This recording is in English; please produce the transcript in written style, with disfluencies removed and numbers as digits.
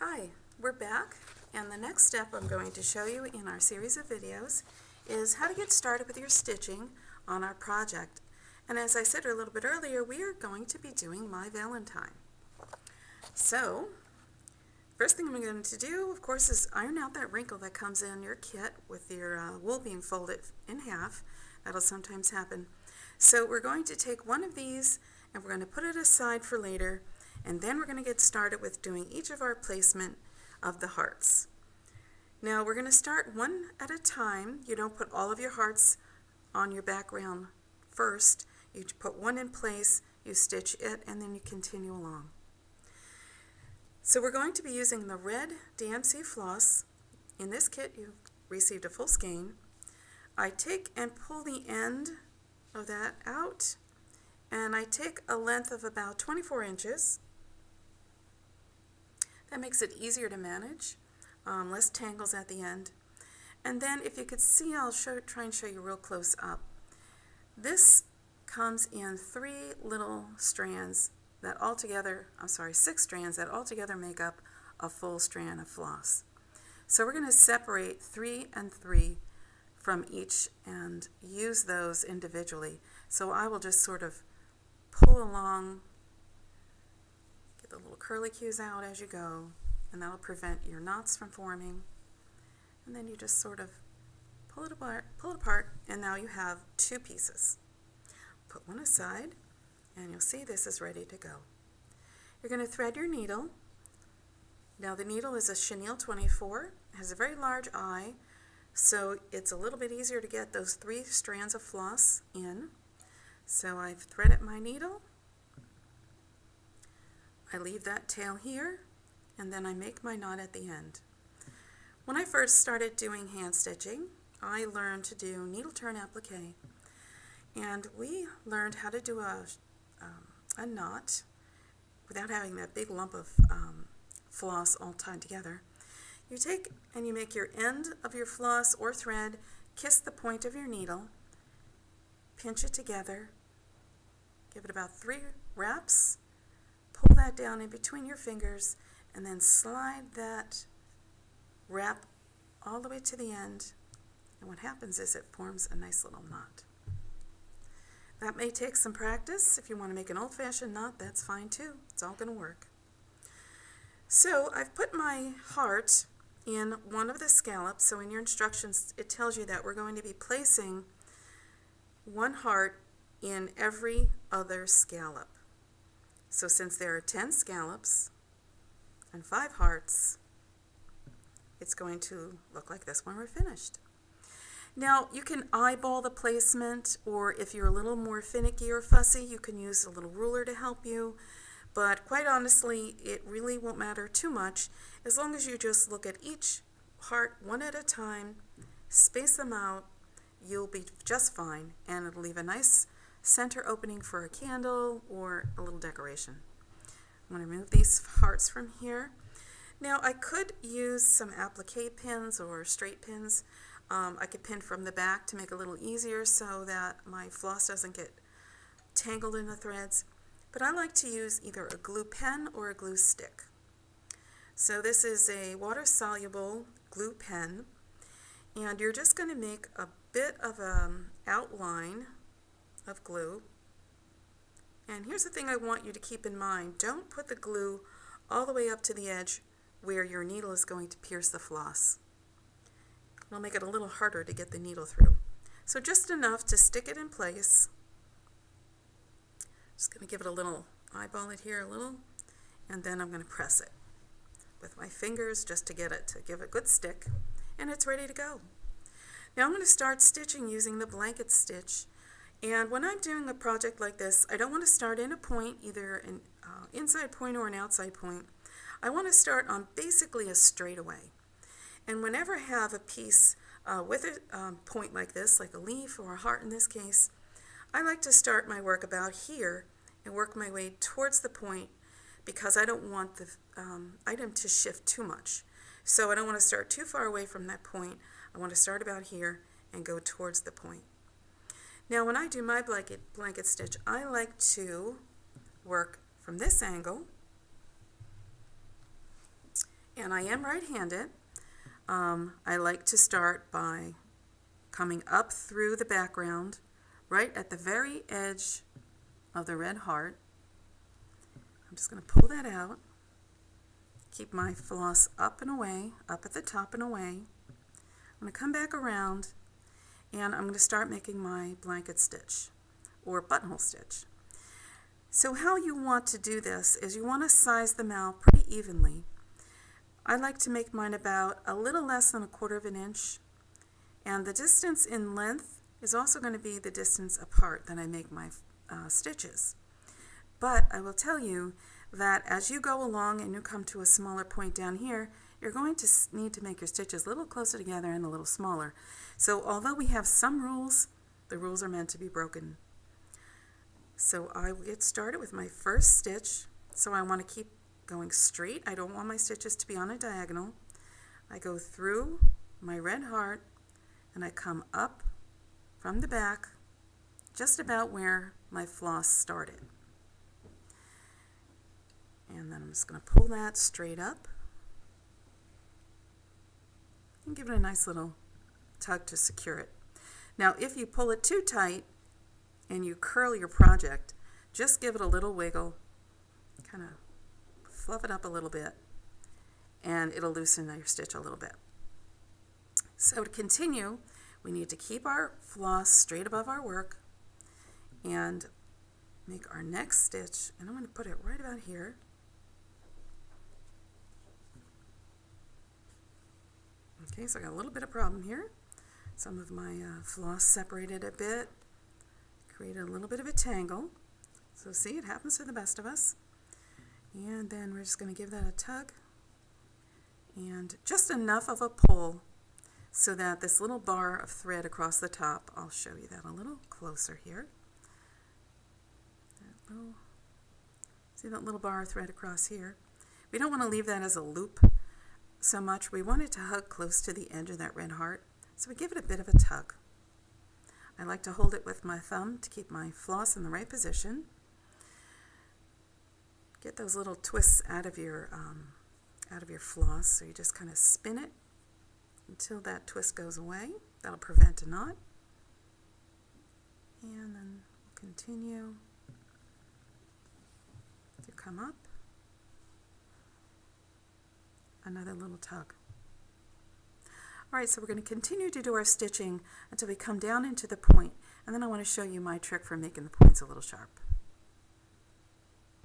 Hi, we're back, and the next step I'm going to show you in our series of videos is how to get started with your stitching on our project. And as I said a little bit earlier, we are going to be doing My Valentine. So, first thing I'm going to do, of course, is iron out that wrinkle that comes in your kit with your wool being folded in half. That'll sometimes happen. So we're going to take one of these and we're going to put it aside for later, and then we're going to get started with doing each of our placement of the hearts. Now we're going to start one at a time. You don't put all of your hearts on your background first. You put one in place, you stitch it, and then you continue along. So we're going to be using the red DMC floss. In this kit you've received a full skein. I take and pull the end of that out, and I take a length of about 24 inches. That makes it easier to manage, less tangles at the end. And then if you could see, I'll try and show you real close up. This comes in 3 little strands that all together, 6 strands that all together make up a full strand of floss. So we're going to separate 3 and 3 from each and use those individually. So I will just sort of pull along, get the little curlicues out as you go, and that'll prevent your knots from forming. And then you just sort of pull it apart, and now you have 2 pieces. Put one aside, and you'll see this is ready to go. You're going to thread your needle. Now the needle is a chenille 24, it has a very large eye, so it's a little bit easier to get those 3 strands of floss in. So I've threaded my needle, I leave that tail here, and then I make my knot at the end. When I first started doing hand stitching, I learned to do needle turn applique, and we learned how to do a knot without having that big lump of floss all tied together. You take and you make your end of your floss or thread kiss the point of your needle, pinch it together, give it about 3 wraps, pull that down in between your fingers, and then slide that wrap all the way to the end, and what happens is it forms a nice little knot. That may take some practice. If you want to make an old-fashioned knot, that's fine too. It's all going to work. So I've put my heart in one of the scallops. So in your instructions it tells you that we're going to be placing 1 heart in every other scallop. So since there are 10 scallops and 5 hearts, it's going to look like this when we're finished. Now you can eyeball the placement, or if you're a little more finicky or fussy, you can use a little ruler to help you. But quite honestly, it really won't matter too much as long as you just look at each heart one at a time, space them out, you'll be just fine, and it'll leave a nice center opening for a candle or a little decoration. I'm going to remove these hearts from here. Now I could use some applique pins or straight pins. I could pin from the back to make it a little easier so that my floss doesn't get tangled in the threads. But I like to use either a glue pen or a glue stick. So this is a water-soluble glue pen, and you're just going to make a bit of an outline of glue. And here's the thing I want you to keep in mind. Don't put the glue all the way up to the edge where your needle is going to pierce the floss. It'll make it a little harder to get the needle through. So just enough to stick it in place. Just going to give it a little, eyeball it here a little, and then I'm going to press it with my fingers just to get it to give it a good stick, and it's ready to go. Now I'm going to start stitching using the blanket stitch. And when I'm doing a project like this, I don't want to start in a point, either an inside point or an outside point. I want to start on basically a straightaway. And whenever I have a piece with a point like this, like a leaf or a heart in this case, I like to start my work about here and work my way towards the point, because I don't want the item to shift too much. So I don't want to start too far away from that point. I want to start about here and go towards the point. Now when I do my blanket stitch, I like to work from this angle and I am right-handed, I like to start by coming up through the background, right at the very edge of the red heart. I'm just going to pull that out, keep my floss up and away, up at the top and away. I'm going to come back around, and I'm going to start making my blanket stitch or buttonhole stitch. So how you want to do this is you want to size them out pretty evenly. I like to make mine about a little less than 1/4 of an inch, and the distance in length is also going to be the distance apart that I make my stitches. But I will tell you that as you go along and you come to a smaller point down here, you're going to need to make your stitches a little closer together and a little smaller. So although we have some rules, the rules are meant to be broken. So I will get started with my first stitch. So I want to keep going straight. I don't want my stitches to be on a diagonal. I go through my red heart and I come up from the back just about where my floss started. And then I'm just going to pull that straight up and give it a nice little tug to secure it. Now if you pull it too tight and you curl your project, just give it a little wiggle, kind of fluff it up a little bit, and it'll loosen your stitch a little bit. So to continue, we need to keep our floss straight above our work and make our next stitch, and I'm going to put it right about here. Okay, so I got a little bit of problem here. Some of my floss separated a bit, created a little bit of a tangle. So see, it happens to the best of us. And then we're just going to give that a tug and just enough of a pull so that this little bar of thread across the top, I'll show you that a little closer here. See that little bar of thread across here? We don't want to leave that as a loop so much. We want it to hug close to the edge of that red heart, so we give it a bit of a tug. I like to hold it with my thumb to keep my floss in the right position. Get those little twists out of your floss, so you just kind of spin it until that twist goes away. That'll prevent a knot. And then we'll continue to come up. Another little tug. Alright, so we're going to continue to do our stitching until we come down into the point, and then I want to show you my trick for making the points a little sharp.